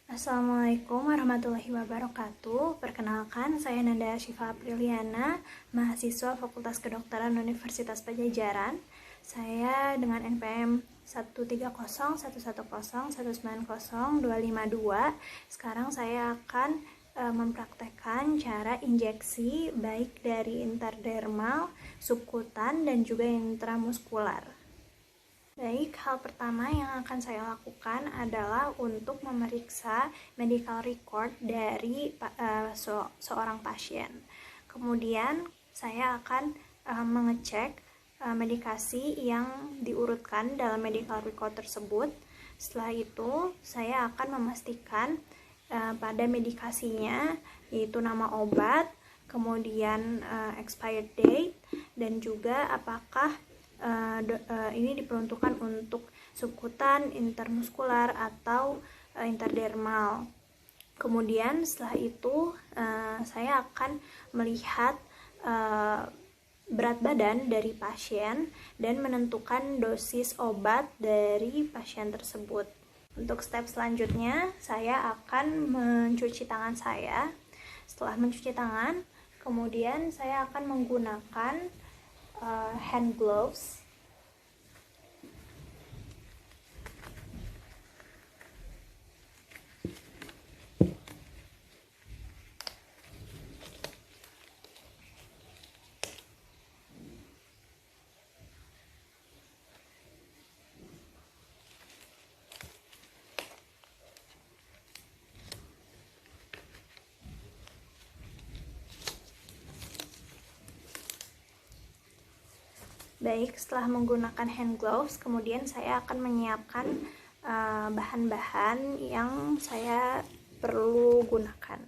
Assalamualaikum warahmatullahi wabarakatuh. Perkenalkan, saya Nanda Syifa Apriliana, mahasiswa Fakultas Kedokteran Universitas Padjadjaran. Saya dengan NPM 130110190 Sekarang saya akan mempraktekkan cara injeksi baik dari intradermal, subkutan, dan juga intramuskular. Baik, hal pertama yang akan saya lakukan adalah untuk memeriksa medical record dari seorang pasien. Kemudian saya akan mengecek medikasi yang diurutkan dalam medical record tersebut. Setelah itu, saya akan memastikan pada medikasinya, yaitu nama obat, kemudian expired date, dan juga apakah ini diperuntukkan untuk subkutan, intermuskular, atau intradermal. Kemudian setelah itu saya akan melihat berat badan dari pasien dan menentukan dosis obat dari pasien tersebut. Untuk step selanjutnya, saya akan mencuci tangan saya. Setelah mencuci tangan, kemudian saya akan menggunakan hand gloves. Baik, setelah menggunakan hand gloves, kemudian saya akan menyiapkan bahan-bahan yang saya perlu gunakan.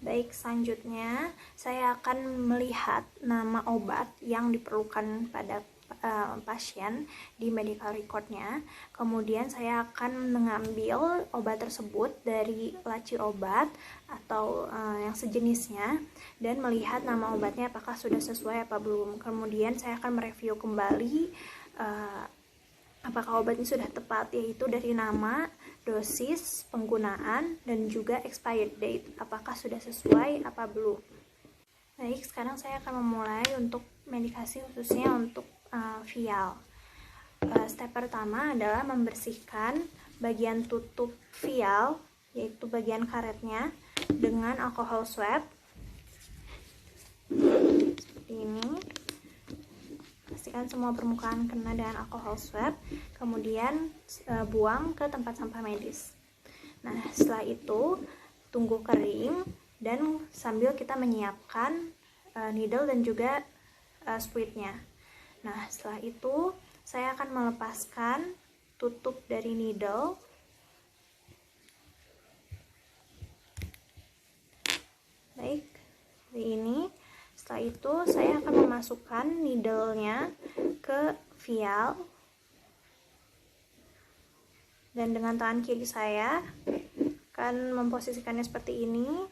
Baik, selanjutnya saya akan melihat nama obat yang diperlukan pada pasien di medical recordnya. Kemudian saya akan mengambil obat tersebut dari laci obat atau yang sejenisnya dan melihat nama obatnya apakah sudah sesuai apa belum. Kemudian saya akan mereview kembali apakah obatnya sudah tepat, yaitu dari nama, dosis, penggunaan, dan juga expired date, apakah sudah sesuai apa belum. Baik, sekarang saya akan memulai untuk medikasi khususnya untuk vial. Step pertama adalah membersihkan bagian tutup vial, yaitu bagian karetnya, dengan alkohol swab seperti ini. Pastikan semua permukaan kena dengan alkohol swab, kemudian buang ke tempat sampah medis. Nah, setelah itu tunggu kering dan sambil kita menyiapkan needle dan juga spuitnya. Nah, setelah itu saya akan melepaskan tutup dari needle. Baik, seperti ini. Setelah itu saya akan memasukkan needle-nya ke vial. Dan dengan tangan kiri saya akan memposisikannya seperti ini.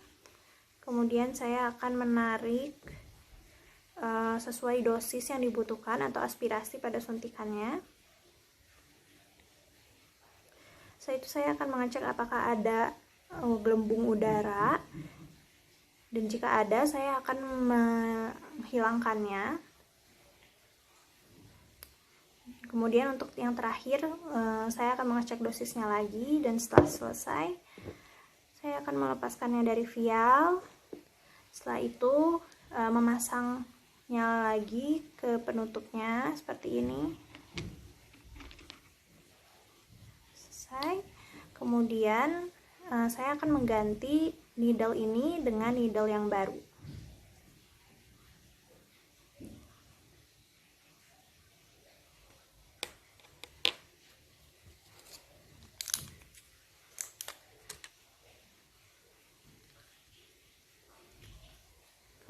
Kemudian saya akan menarik sesuai dosis yang dibutuhkan atau aspirasi pada suntikannya. Setelah itu saya akan mengecek apakah ada gelembung udara, dan jika ada saya akan menghilangkannya. Kemudian untuk yang terakhir saya akan mengecek dosisnya lagi, dan setelah selesai saya akan melepaskannya dari vial. Setelah itu memasangnya lagi ke penutupnya seperti ini. Selesai. Kemudian saya akan mengganti needle ini dengan needle yang baru.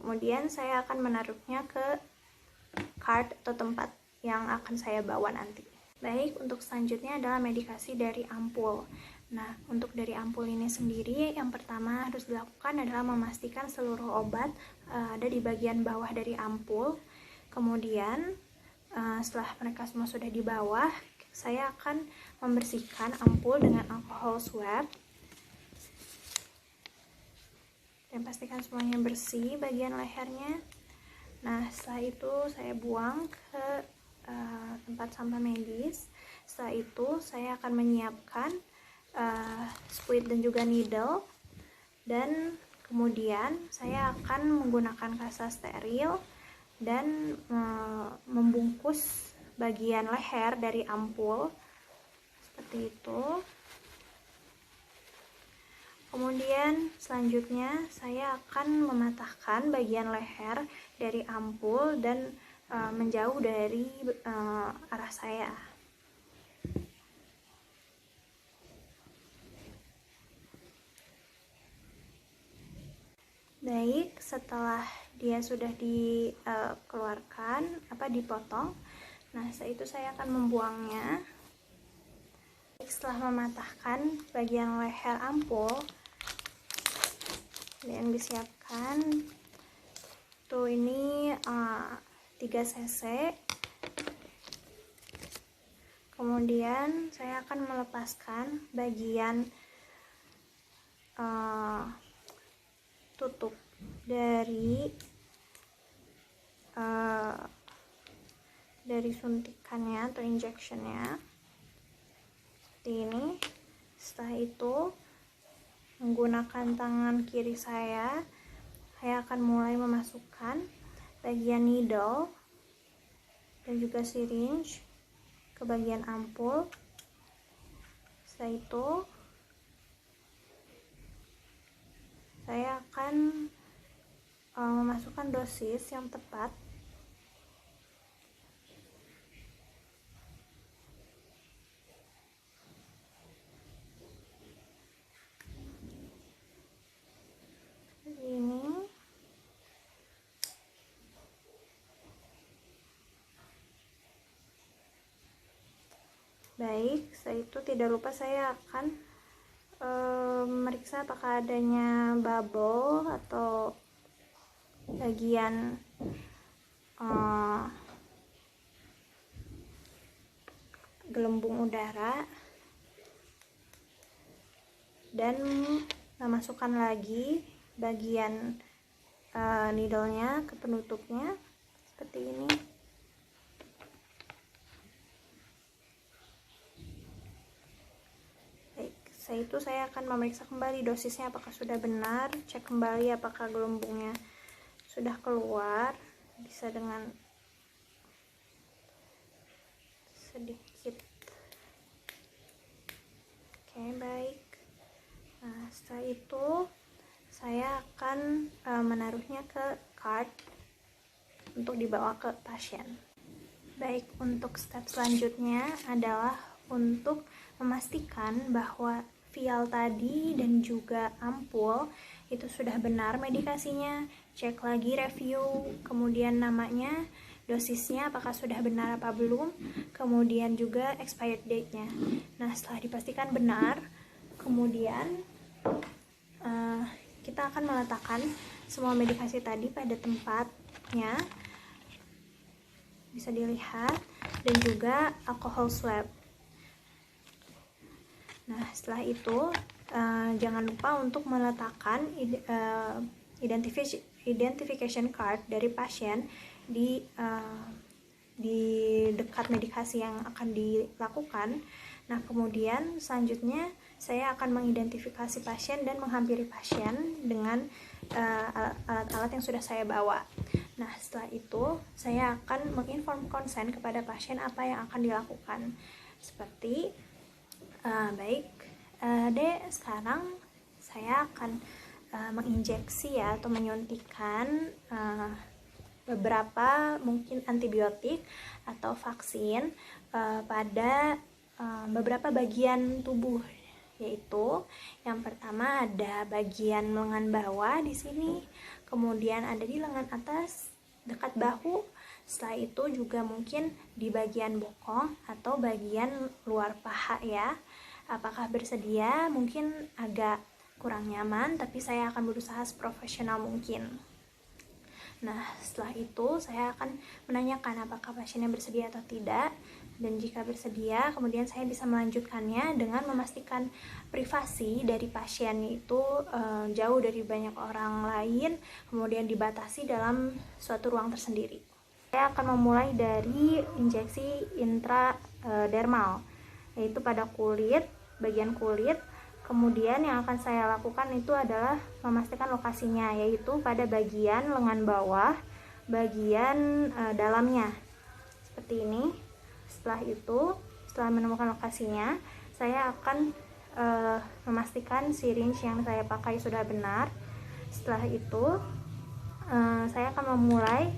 Kemudian saya akan menaruhnya ke cart atau tempat yang akan saya bawa nanti. Baik, untuk selanjutnya adalah medikasi dari ampul. Nah, untuk dari ampul ini sendiri, yang pertama harus dilakukan adalah memastikan seluruh obat ada di bagian bawah dari ampul. Kemudian, setelah mereka semua sudah di bawah, saya akan membersihkan ampul dengan alkohol swab. dan pastikan semuanya bersih bagian lehernya. Nah, setelah itu saya buang ke tempat sampah medis. Setelah itu saya akan menyiapkan spuit dan juga needle, dan kemudian saya akan menggunakan kasa steril dan membungkus bagian leher dari ampul seperti itu. Kemudian selanjutnya saya akan mematahkan bagian leher dari ampul dan menjauh dari arah saya. Baik, setelah dia sudah dikeluarkan, dipotong, nah setelah itu saya akan membuangnya. Setelah mematahkan bagian leher ampul yang disiapkan, tuh ini 3 cc. Kemudian saya akan melepaskan bagian tutup dari suntikannya atau injectionnya seperti ini. Setelah itu menggunakan tangan kiri saya akan mulai memasukkan bagian needle dan juga syringe ke bagian ampul. Setelah itu saya akan memasukkan dosis yang tepat. Ini baik, setelah itu tidak lupa saya akan meriksa apakah adanya bubble atau bagian gelembung udara, dan memasukkan lagi bagian needle-nya ke penutupnya seperti ini. Setelah itu saya akan memeriksa kembali dosisnya apakah sudah benar, cek kembali apakah gelembungnya sudah keluar, bisa dengan sedikit. Oke, baik. Nah, setelah itu saya akan menaruhnya ke cart untuk dibawa ke pasien. Baik, untuk step selanjutnya adalah untuk memastikan bahwa vial tadi dan juga ampul itu sudah benar medikasinya. Cek lagi review, kemudian namanya, dosisnya apakah sudah benar apa belum, kemudian juga expired date-nya. Nah, setelah dipastikan benar, kemudian kita akan meletakkan semua medikasi tadi pada tempatnya, bisa dilihat, dan juga alcohol swab. Nah, setelah itu jangan lupa untuk meletakkan identification card dari pasien di dekat medikasi yang akan dilakukan. Nah, kemudian selanjutnya saya akan mengidentifikasi pasien dan menghampiri pasien dengan alat-alat yang sudah saya bawa. Nah, setelah itu saya akan menginform konsen kepada pasien apa yang akan dilakukan. Seperti baik, Dek, sekarang saya akan menginjeksi atau menyuntikkan beberapa mungkin antibiotik atau vaksin pada beberapa bagian tubuh, yaitu yang pertama ada bagian lengan bawah di sini, kemudian ada di lengan atas dekat bahu. Setelah itu juga mungkin di bagian bokong atau bagian luar paha ya. Apakah bersedia? Mungkin agak kurang nyaman, tapi saya akan berusaha seprofesional mungkin. Nah, setelah itu saya akan menanyakan apakah pasiennya bersedia atau tidak. Dan jika bersedia, kemudian saya bisa melanjutkannya dengan memastikan privasi dari pasien itu jauh dari banyak orang lain, kemudian dibatasi dalam suatu ruang tersendiri. Saya akan memulai dari injeksi intradermal, yaitu pada kulit, bagian kulit. Kemudian yang akan saya lakukan itu adalah memastikan lokasinya, yaitu pada bagian lengan bawah, bagian dalamnya, seperti ini. Setelah itu, setelah menemukan lokasinya, saya akan memastikan syringe yang saya pakai sudah benar. Setelah itu, saya akan memulai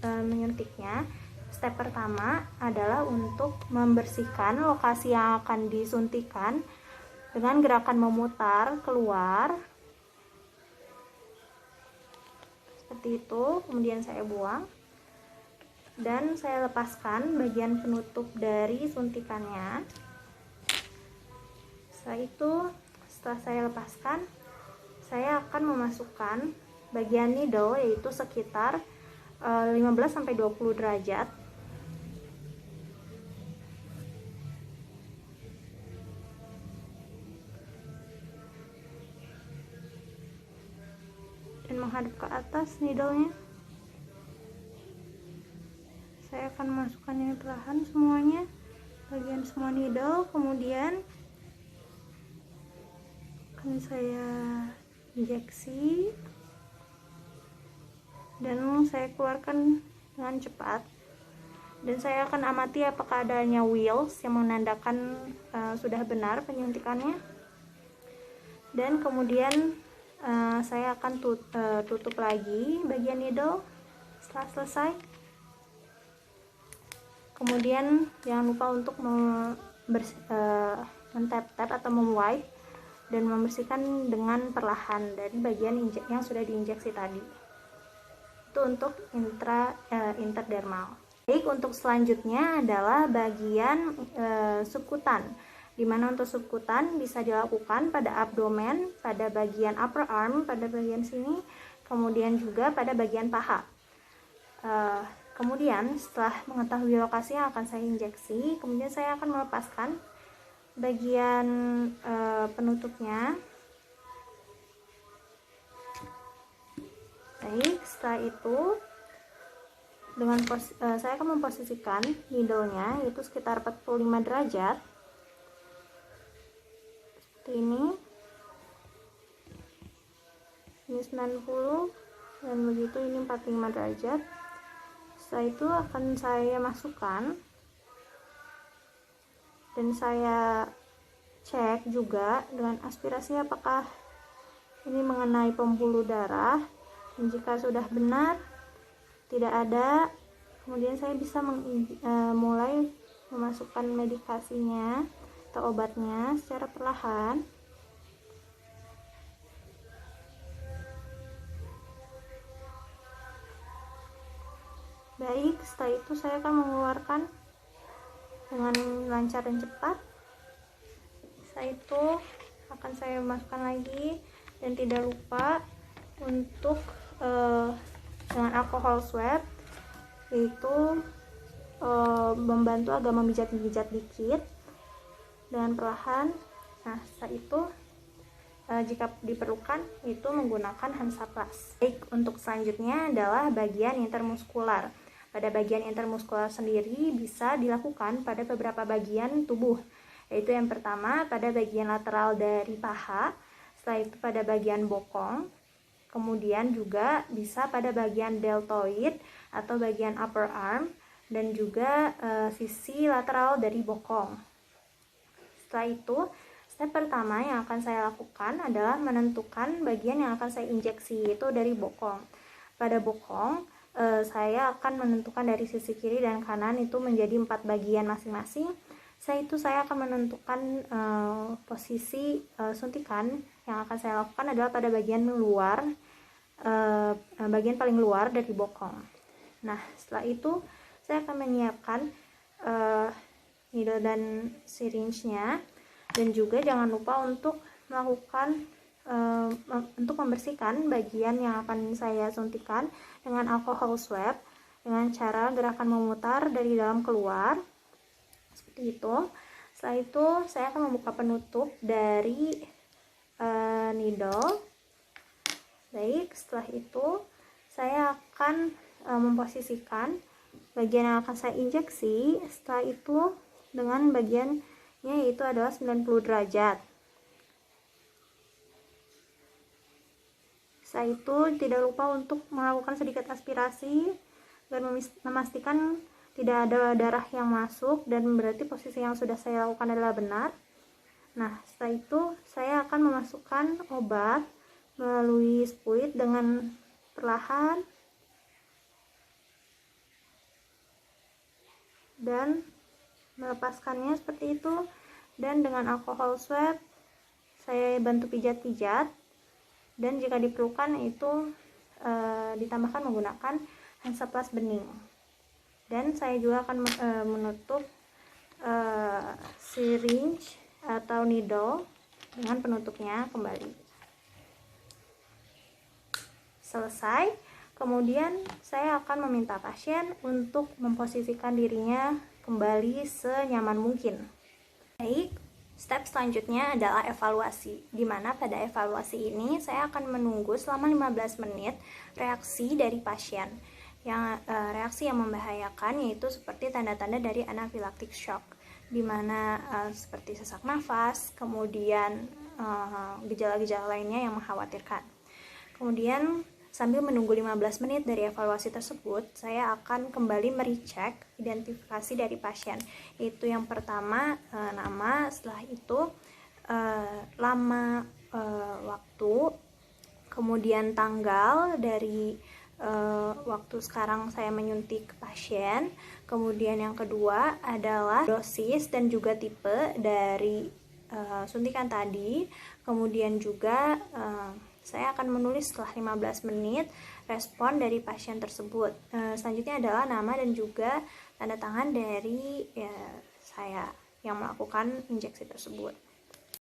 menyuntiknya. Step pertama adalah untuk membersihkan lokasi yang akan disuntikan dengan gerakan memutar keluar seperti itu. Kemudian saya buang dan saya lepaskan bagian penutup dari suntikannya. Setelah itu, setelah saya lepaskan, saya akan memasukkan bagian needle, yaitu sekitar 15-20 derajat. Dan menghadap ke atas needle-nya. Saya akan masukkan ini perlahan semuanya, bagian semua needle. Kemudian akan saya injeksi dan saya keluarkan dengan cepat. Dan saya akan amati apakah adanya wheels yang menandakan sudah benar penyuntikannya. Dan kemudian saya akan tutup lagi bagian needle setelah selesai. Kemudian jangan lupa untuk men-tap-tap atau mem-wipe dan membersihkan dengan perlahan dari bagian yang sudah diinjeksi tadi. Itu untuk intradermal. Baik, untuk selanjutnya adalah bagian subkutan, di mana untuk subkutan bisa dilakukan pada abdomen, pada bagian upper arm, pada bagian sini, kemudian juga pada bagian paha. Kemudian setelah mengetahui lokasi yang akan saya injeksi, kemudian saya akan melepaskan bagian penutupnya. Baik, setelah itu saya akan memposisikan needle-nya yaitu sekitar 45 derajat. Seperti ini. Ini 90 dan begitu, ini 45 derajat. Setelah itu akan saya masukkan dan saya cek juga dengan aspirasi apakah ini mengenai pembuluh darah. Dan jika sudah benar, tidak ada, kemudian saya bisa mulai memasukkan medikasinya atau obatnya secara perlahan. Baik, setelah itu saya akan mengeluarkan dengan lancar dan cepat. Setelah itu akan saya masukkan lagi, dan tidak lupa untuk dengan alkohol swab, yaitu membantu agak memijat-mijat dikit dengan perlahan. Nah, setelah itu jika diperlukan itu menggunakan Hansaplast. Baik, untuk selanjutnya adalah bagian intermuskular. Pada bagian intermuskular sendiri bisa dilakukan pada beberapa bagian tubuh, yaitu yang pertama pada bagian lateral dari paha, setelah itu pada bagian bokong, kemudian juga bisa pada bagian deltoid atau bagian upper arm, dan juga sisi lateral dari bokong. Setelah itu, step pertama yang akan saya lakukan adalah menentukan bagian yang akan saya injeksi, yaitu dari bokong. Pada bokong, saya akan menentukan dari sisi kiri dan kanan itu menjadi 4 bagian masing-masing. Setelah itu saya akan menentukan posisi suntikan yang akan saya lakukan adalah pada bagian luar, bagian paling luar dari bokong. Nah, setelah itu saya akan menyiapkan needle dan syringe-nya, dan juga jangan lupa untuk melakukan untuk membersihkan bagian yang akan saya suntikan dengan alkohol swab dengan cara gerakan memutar dari dalam keluar. seperti itu. Setelah itu saya akan membuka penutup dari needle. Baik, setelah itu saya akan memposisikan bagian yang akan saya injeksi. Setelah itu dengan bagiannya yaitu adalah 90 derajat. Setelah itu tidak lupa untuk melakukan sedikit aspirasi dan memastikan tidak ada darah yang masuk, dan berarti posisi yang sudah saya lakukan adalah benar. Nah, setelah itu saya akan memasukkan obat melalui spuit dengan perlahan dan melepaskannya seperti itu, dan dengan alkohol swab saya bantu pijat-pijat, dan jika diperlukan itu ditambahkan menggunakan hansaplast bening. Dan saya juga akan menutup syringe atau needle dengan penutupnya kembali. Selesai, kemudian saya akan meminta pasien untuk memposisikan dirinya kembali senyaman mungkin. Baik, step selanjutnya adalah evaluasi, di mana pada evaluasi ini saya akan menunggu selama 15 menit reaksi dari pasien. Reaksi yang membahayakan yaitu seperti tanda-tanda dari anaphylactic shock, di mana seperti sesak nafas, kemudian gejala-gejala lainnya yang mengkhawatirkan. Kemudian sambil menunggu 15 menit dari evaluasi tersebut, saya akan kembali merecek identifikasi dari pasien. Itu yang pertama nama, setelah itu lama waktu, kemudian tanggal dari waktu sekarang saya menyuntik pasien. Kemudian yang kedua adalah dosis dan juga tipe dari suntikan tadi. Kemudian juga saya akan menulis setelah 15 menit respon dari pasien tersebut. Selanjutnya adalah nama dan juga tanda tangan dari saya yang melakukan injeksi tersebut.